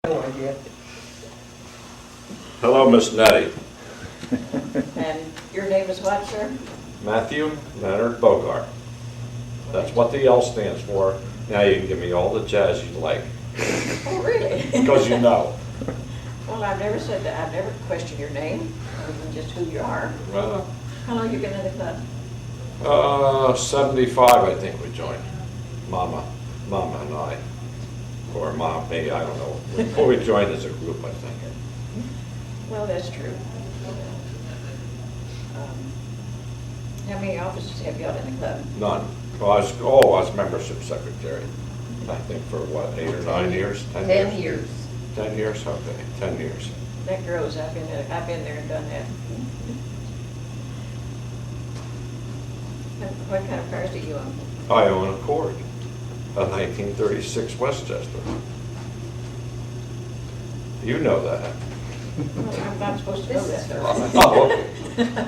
No idea. Hello, Miss Nettie. And your name is what, sir? Matthew Leonard Bogart. That's what the L stands for. Now you can give me all the jazz you like, Oh, really? because you know. Well, I've never said that. I've never questioned your name, other than just who you are. How long you been in the club? 75, I think we joined. Mama and I. Or Mom, maybe, I don't know. Before we joined as a group, I think. Well, that's true. How many officers have you got in the club? None. Well, I was membership secretary. I think for what, 8 or 9 years? 10 years. 10 years, okay, 10 years. That grows. I've been there and done that. What kind of cars do you own? I own a Accord, a 1936 Westchester. You know that. Well, I'm not supposed to know that, sir. Oh, okay.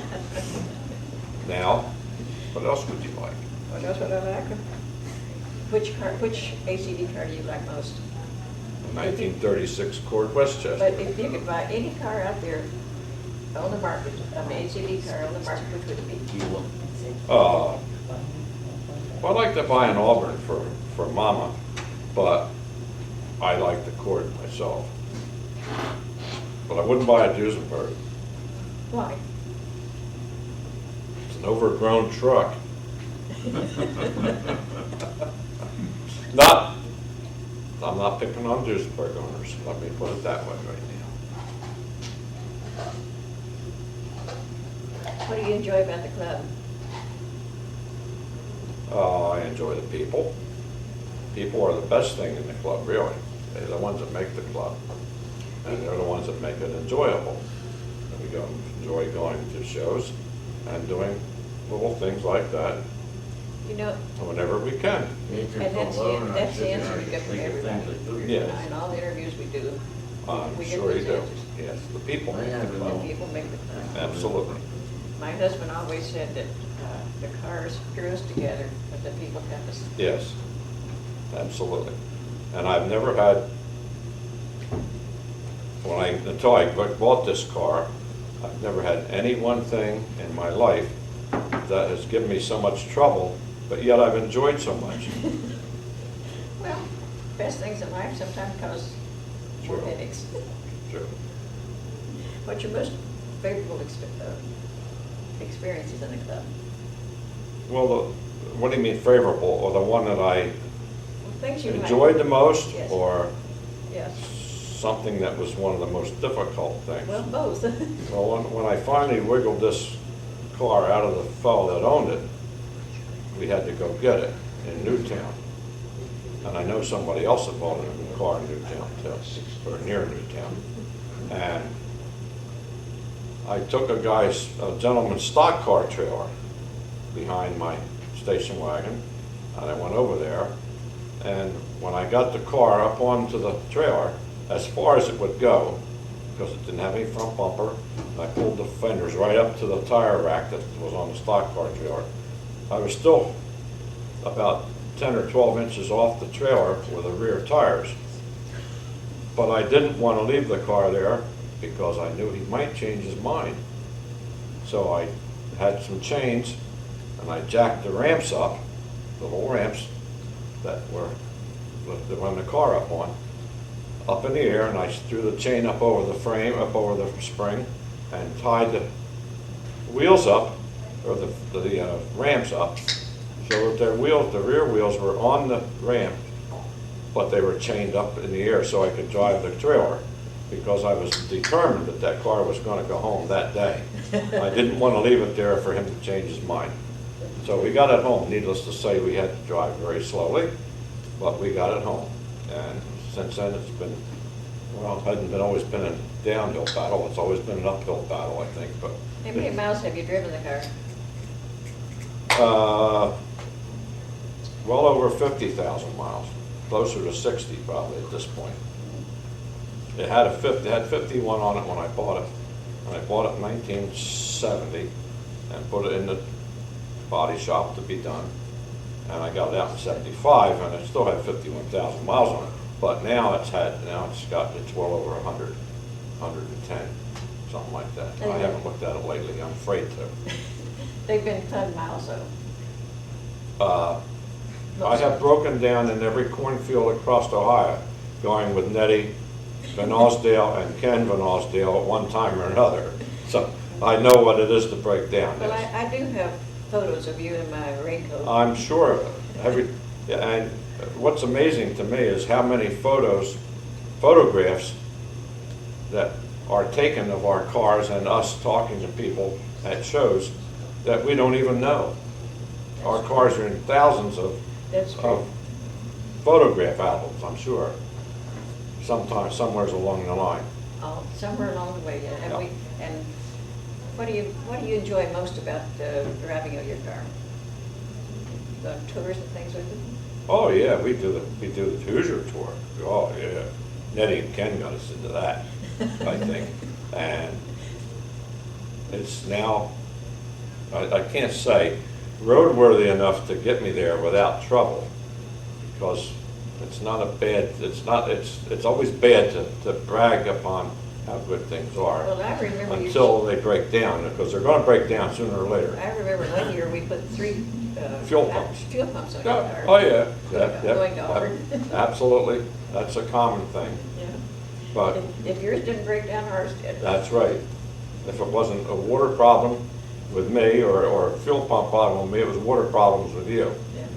Now, what else would you like? What else would I like? Which ACD car do you like most? A 1936 Accord Westchester. But if you could buy any car out there on the market, an ACD car on the market, which would it be? Well, I'd like to buy an Auburn for Mama, but I like the Accord myself. But I wouldn't buy a Duesenberg. Why? It's an overgrown truck. I'm not picking on Duesenberg owners, let me put it that way right now. What do you enjoy about the club? I enjoy the people. People are the best thing in the club, really. They're the ones that make the club, and they're the ones that make it enjoyable. And we enjoy going to shows and doing little things like that You know, whenever we can. and that's the answer we get from everybody. Yes. In all the interviews we do, I'm we get sure you those do. answers. Yes, the people make the And club. people make the club. Absolutely. My husband always said that the cars drew us together, but the people kept us. Yes, absolutely. And I've never had, until I bought this car, I've never had any one thing in my life that has given me so much trouble, but yet I've enjoyed so much. Well, best things in life sometimes cause more True. headaches. Sure. What's your most favorable experiences in the club? Well, what do you mean favorable, or the one that I Well, things you enjoyed the most, Yes. or Yes. something that was one of the most difficult things? Well, both. Well, when I finally wiggled this car out of the fellow that owned it, we had to go get it in Newtown. And I know somebody else that bought a car in Newtown too, or near Newtown. And I took a gentleman's stock car trailer behind my station wagon, and I went over there. And when I got the car up onto the trailer, as far as it would go, because it didn't have any front bumper, I pulled the fenders right up to the tire rack that was on the stock car trailer. I was still about 10 or 12 inches off the trailer with the rear tires. But I didn't want to leave the car there because I knew he might change his mind. So I had some chains and I jacked the ramps up, the little ramps that run the car up in the air, and I threw the chain up over the frame, up over the spring, and tied the wheels up, or the ramps up, so that the rear wheels were on the ramp, but they were chained up in the air so I could drive the trailer, because I was determined that that car was going to go home that day. I didn't want to leave it there for him to change his mind. So we got it home. Needless to say, we had to drive very slowly, but we got it home. And since then, it's been, well, it hasn't always been a downhill battle. It's always been an uphill battle, I think. But How many miles have you driven the car? well over 50,000 miles, closer to 60 probably at this point. It had 51 on it when I bought it, and I bought it in 1970 and put it in the body shop to be done. And I got it out in 75, and it still had 51,000 miles on it. But now it's well over 100, 110, something like that. I haven't looked at it lately, I'm afraid to. They've been 10 miles though. I have broken down in every cornfield across Ohio, going with Nettie Van Osdale and Ken Van Osdale at one time or another. So I know what it is to break down. Well, yes. I do have photos of you in my raincoat. I'm sure of it. And what's amazing to me is how many photographs that are taken of our cars and us talking to people at shows that we don't even know. Our cars are in thousands of photograph albums, I'm sure. Sometimes, somewhere along the line. Oh, somewhere along the way, yeah. And, Yeah. and what do you enjoy most about driving your car? The tours and things with it? Oh yeah, we do the Hoosier tour. Oh yeah, Nettie and Ken got us into that, I think, and it's now I can't say roadworthy enough to get me there without trouble, because it's always bad to brag upon how good things are. Well, I remember until they break down, because they're going to break down sooner or later. I remember one year we put 3 fuel pumps on your car. Oh yeah, Going to AUBURN. Absolutely, that's a common thing. Yeah. But If yours didn't break down, ours did. that's right. If it wasn't a water problem with me or a fuel pump problem with me, it was water problems with you. Yeah.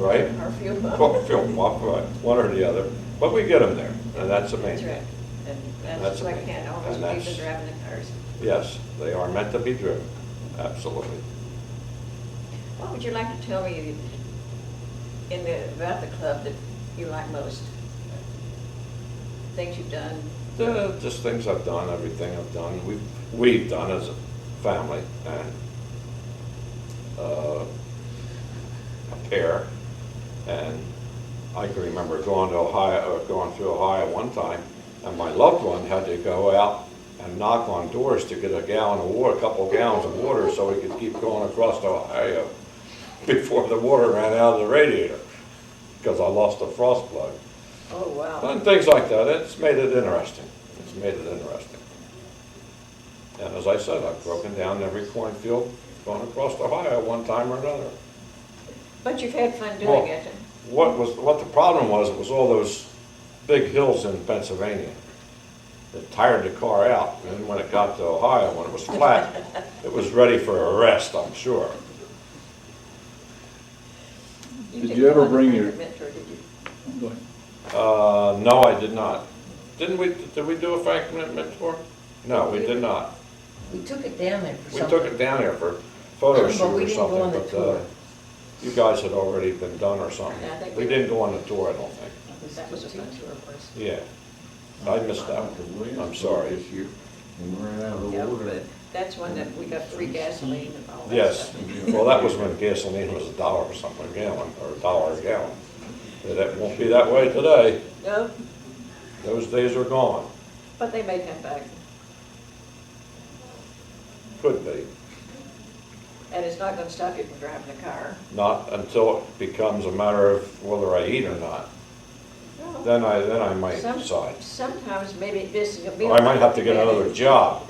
Right? Our fuel pump. Well, fuel pump, right, one or the other. But we get them there, and that's amazing. That's right. And That's that's why I amazing. can't always And believe in that's- driving the cars. Yes, they are meant to be driven, absolutely. What would you like to tell me about the club that you like most? Things you've done? Just things I've done, everything I've done, we've done as a family, and a pair. And I can remember going through Ohio one time, and my loved one had to go out and knock on doors to get a couple of gallons of water, so he could keep going across Ohio before the water ran out of the radiator, because I lost a frost plug. Oh, wow. And things like that. It's made it interesting. It's made it interesting. And as I said, I've broken down every cornfield going across Ohio one time or another. But you've had fun doing it. What the problem was, it was all those big hills in Pennsylvania that tired the car out. And then when it got to Ohio, when it was flat, it was ready for a rest, I'm sure. Did you ever bring your- Mentor, did you? Go ahead. No, I did not. Did we do a Franklin Mentor? No, we did not. We took it down there for We something. took it down there for photo But shoot we or didn't go on something, the but tour. you guys had already been done or something. Yeah, I think We we- didn't go on the tour, I don't think. That was a fun tour for us. Yeah, I missed that one. I'm sorry. This year, we ran out of Yeah, water. but that's one that we got free gasoline and all that Yes, stuff. well, that was when gasoline was $1 or something a gallon, or $1 a gallon. That won't be that way today. No, Those days are gone. but they may come back. Could be. And it's not gonna stop you from driving a car. Not until it becomes a matter of whether I eat or not. No. Then I might decide. Sometimes maybe this will be. Or I might have to get another job.